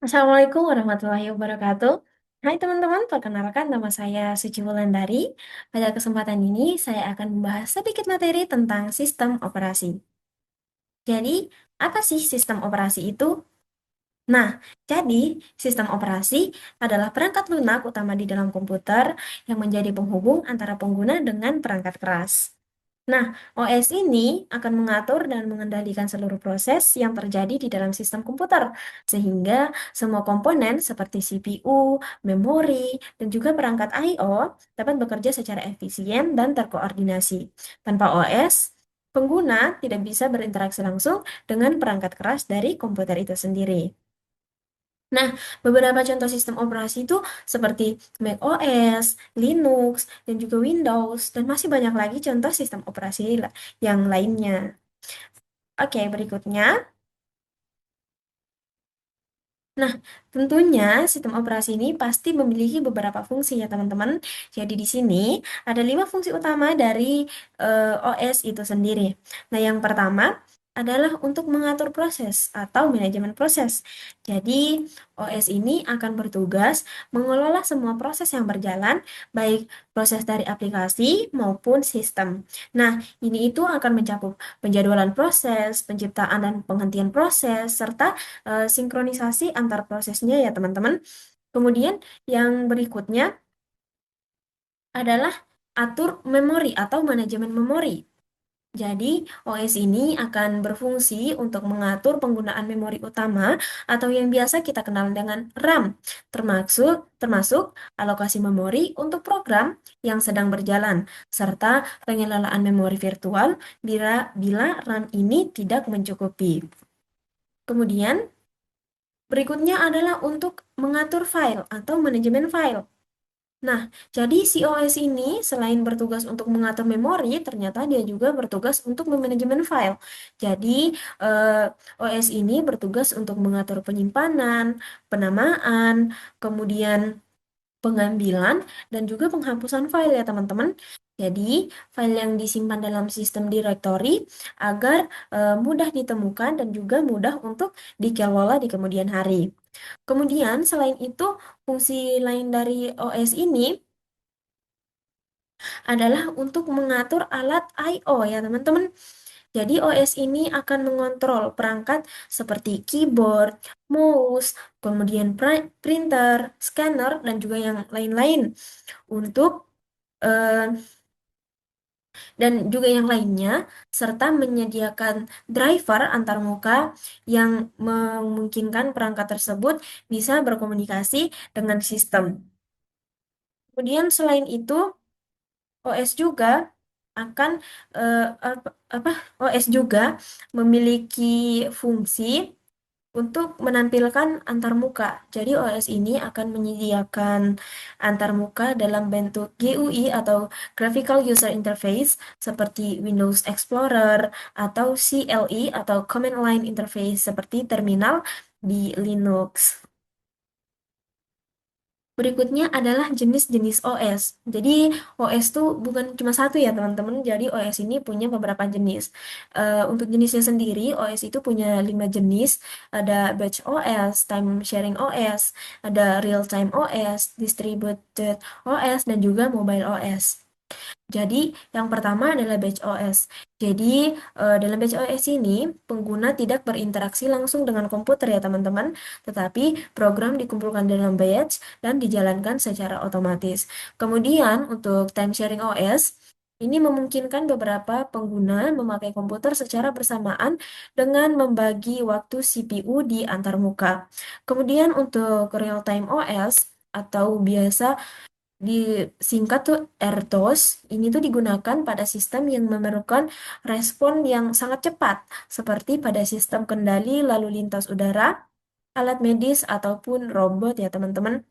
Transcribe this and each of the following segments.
Assalamualaikum warahmatullahi wabarakatuh. Hai teman-teman, perkenalkan nama saya Suci Wulandari. Pada kesempatan ini, saya akan membahas sedikit materi tentang sistem operasi. Jadi, apa sih sistem operasi itu? Nah, jadi sistem operasi adalah perangkat lunak utama di dalam komputer yang menjadi penghubung antara pengguna dengan perangkat keras. Nah, OS ini akan mengatur dan mengendalikan seluruh proses yang terjadi di dalam sistem komputer, sehingga semua komponen seperti CPU, memori, dan juga perangkat I/O dapat bekerja secara efisien dan terkoordinasi. Tanpa OS, pengguna tidak bisa berinteraksi langsung dengan perangkat keras dari komputer itu sendiri. Nah, beberapa contoh sistem operasi itu seperti macOS, Linux, dan juga Windows, dan masih banyak lagi contoh sistem operasi yang lainnya. Oke, berikutnya. Nah, tentunya sistem operasi ini pasti memiliki beberapa fungsi ya teman-teman. Jadi di sini ada 5 fungsi utama dari OS itu sendiri. Nah, yang pertama adalah untuk mengatur proses atau manajemen proses. Jadi OS ini akan bertugas mengelola semua proses yang berjalan, baik proses dari aplikasi maupun sistem. Nah, ini itu akan mencakup penjadwalan proses, penciptaan dan penghentian proses, serta sinkronisasi antar prosesnya ya teman-teman. Kemudian yang berikutnya adalah atur memori atau manajemen memori. Jadi, OS ini akan berfungsi untuk mengatur penggunaan memori utama atau yang biasa kita kenal dengan RAM, termasuk alokasi memori untuk program yang sedang berjalan, serta pengelolaan memori virtual bila RAM ini tidak mencukupi. Kemudian, berikutnya adalah untuk mengatur file atau manajemen file. Nah, jadi si OS ini selain bertugas untuk mengatur memori, ternyata dia juga bertugas untuk memanajemen file. Jadi, OS ini bertugas untuk mengatur penyimpanan, penamaan, kemudian pengambilan, dan juga penghapusan file ya teman-teman. Jadi, file yang disimpan dalam sistem directory agar mudah ditemukan dan juga mudah untuk dikelola di kemudian hari. Kemudian, selain itu, fungsi lain dari OS ini adalah untuk mengatur alat I/O ya teman-teman. Jadi OS ini akan mengontrol perangkat seperti keyboard, mouse, kemudian printer, scanner, dan juga yang lain-lain untuk eh, dan juga yang lainnya, serta menyediakan driver antarmuka yang memungkinkan perangkat tersebut bisa berkomunikasi dengan sistem. Kemudian selain itu, OS juga akan eh, apa OS juga memiliki fungsi untuk menampilkan antarmuka. Jadi OS ini akan menyediakan antarmuka dalam bentuk GUI atau Graphical User Interface seperti Windows Explorer atau CLI atau Command Line Interface seperti terminal di Linux. Berikutnya adalah jenis-jenis OS. Jadi OS tuh bukan cuma satu ya teman-teman. Jadi OS ini punya beberapa jenis. Untuk jenisnya sendiri, OS itu punya 5 jenis. Ada Batch OS, Time Sharing OS, ada Real Time OS, Distributed OS, dan juga Mobile OS. Jadi, yang pertama adalah batch OS. Jadi, dalam batch OS ini, pengguna tidak berinteraksi langsung dengan komputer ya teman-teman, tetapi program dikumpulkan dalam batch dan dijalankan secara otomatis. Kemudian, untuk time sharing OS, ini memungkinkan beberapa pengguna memakai komputer secara bersamaan dengan membagi waktu CPU di antar muka. Kemudian, untuk real time OS, atau biasa disingkat tuh RTOS, ini tuh digunakan pada sistem yang memerlukan respon yang sangat cepat, seperti pada sistem kendali lalu lintas udara, alat medis, ataupun robot ya teman-teman.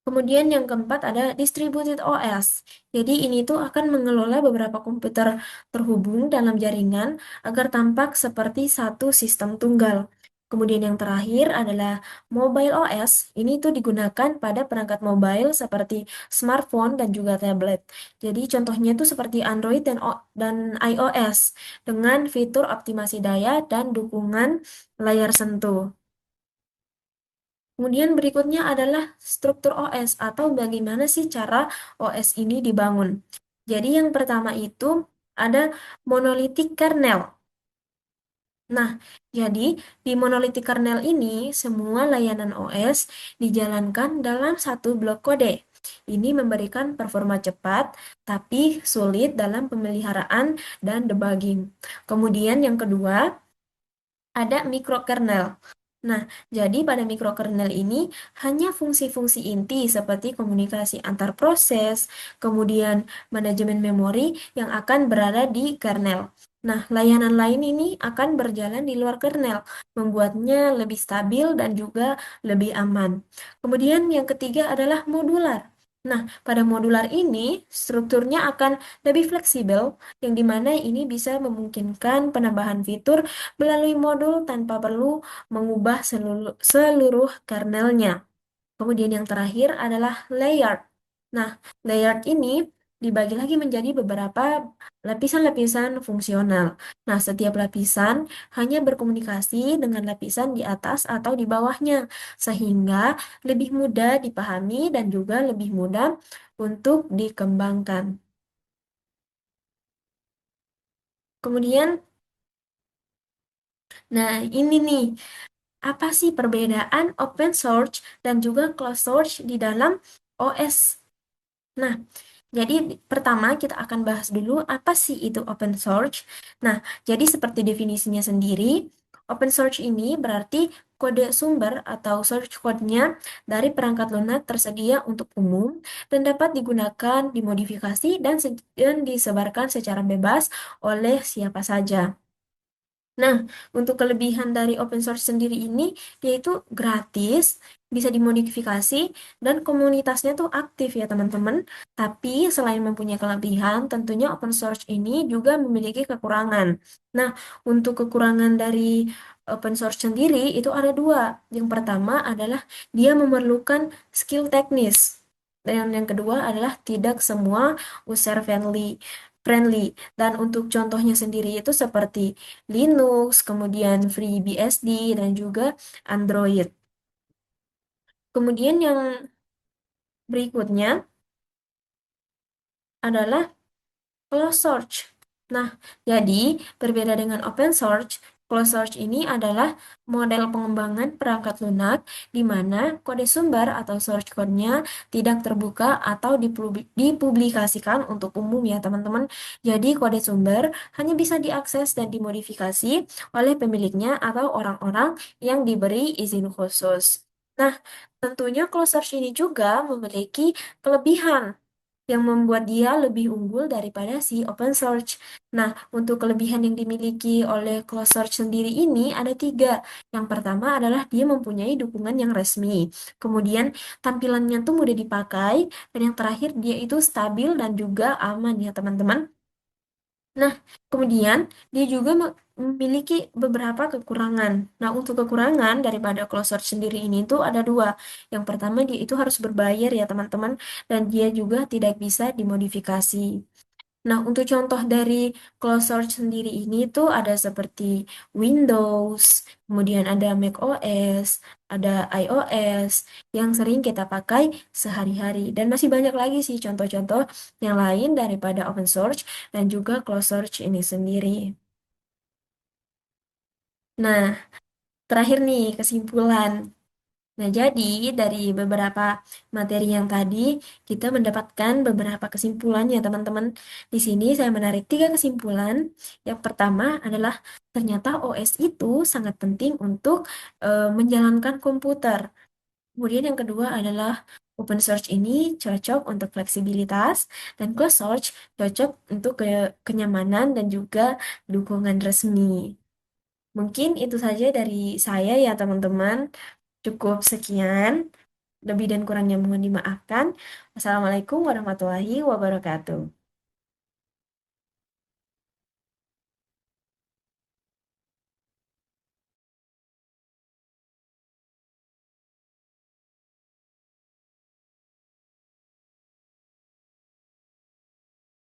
Kemudian yang keempat ada distributed OS. Jadi ini tuh akan mengelola beberapa komputer terhubung dalam jaringan agar tampak seperti satu sistem tunggal. Kemudian yang terakhir adalah mobile OS. Ini tuh digunakan pada perangkat mobile seperti smartphone dan juga tablet. Jadi contohnya tuh seperti Android dan iOS dengan fitur optimasi daya dan dukungan layar sentuh. Kemudian berikutnya adalah struktur OS atau bagaimana sih cara OS ini dibangun. Jadi yang pertama itu ada monolithic kernel. Nah, jadi di monolithic kernel ini semua layanan OS dijalankan dalam satu blok kode. Ini memberikan performa cepat, tapi sulit dalam pemeliharaan dan debugging. Kemudian yang kedua, ada mikrokernel. Nah, jadi pada mikrokernel ini hanya fungsi-fungsi inti seperti komunikasi antar proses, kemudian manajemen memori yang akan berada di kernel. Nah, layanan lain ini akan berjalan di luar kernel, membuatnya lebih stabil dan juga lebih aman. Kemudian yang ketiga adalah modular. Nah, pada modular ini strukturnya akan lebih fleksibel, yang dimana ini bisa memungkinkan penambahan fitur melalui modul tanpa perlu mengubah seluruh kernelnya. Kemudian yang terakhir adalah layered. Nah, layered ini dibagi lagi menjadi beberapa lapisan-lapisan fungsional. Nah, setiap lapisan hanya berkomunikasi dengan lapisan di atas atau di bawahnya, sehingga lebih mudah dipahami dan juga lebih mudah untuk dikembangkan. Kemudian, nah ini nih, apa sih perbedaan open source dan juga closed source di dalam OS? Nah, jadi pertama kita akan bahas dulu apa sih itu open source. Nah, jadi seperti definisinya sendiri, open source ini berarti kode sumber atau source code-nya dari perangkat lunak tersedia untuk umum dan dapat digunakan, dimodifikasi, dan disebarkan secara bebas oleh siapa saja. Nah, untuk kelebihan dari open source sendiri ini, yaitu gratis, bisa dimodifikasi, dan komunitasnya tuh aktif ya teman-teman. Tapi selain mempunyai kelebihan, tentunya open source ini juga memiliki kekurangan. Nah, untuk kekurangan dari open source sendiri itu ada dua. Yang pertama adalah dia memerlukan skill teknis. Dan yang kedua adalah tidak semua user friendly. Dan untuk contohnya sendiri itu seperti Linux, kemudian FreeBSD, dan juga Android. Kemudian yang berikutnya adalah closed source. Nah, jadi berbeda dengan open source, closed source ini adalah model pengembangan perangkat lunak di mana kode sumber atau source code-nya tidak terbuka atau dipublikasikan untuk umum ya teman-teman. Jadi kode sumber hanya bisa diakses dan dimodifikasi oleh pemiliknya atau orang-orang yang diberi izin khusus. Nah, tentunya closed source ini juga memiliki kelebihan yang membuat dia lebih unggul daripada si open source. Nah, untuk kelebihan yang dimiliki oleh closed source sendiri ini ada tiga. Yang pertama adalah dia mempunyai dukungan yang resmi. Kemudian tampilannya tuh mudah dipakai. Dan yang terakhir dia itu stabil dan juga aman ya teman-teman. Nah, kemudian dia juga memiliki beberapa kekurangan. Nah, untuk kekurangan daripada closed source sendiri ini tuh ada dua. Yang pertama dia itu harus berbayar ya teman-teman, dan dia juga tidak bisa dimodifikasi. Nah, untuk contoh dari closed source sendiri ini tuh ada seperti Windows, kemudian ada macOS, ada iOS yang sering kita pakai sehari-hari. Dan masih banyak lagi sih contoh-contoh yang lain daripada open source dan juga closed source ini sendiri. Nah, terakhir nih kesimpulan. Nah, jadi dari beberapa materi yang tadi, kita mendapatkan beberapa kesimpulan ya teman-teman. Di sini saya menarik tiga kesimpulan. Yang pertama adalah ternyata OS itu sangat penting untuk menjalankan komputer. Kemudian yang kedua adalah open source ini cocok untuk fleksibilitas dan closed source cocok untuk kenyamanan dan juga dukungan resmi. Mungkin itu saja dari saya ya teman-teman. Cukup sekian, lebih dan kurangnya mohon dimaafkan. Wassalamualaikum warahmatullahi wabarakatuh.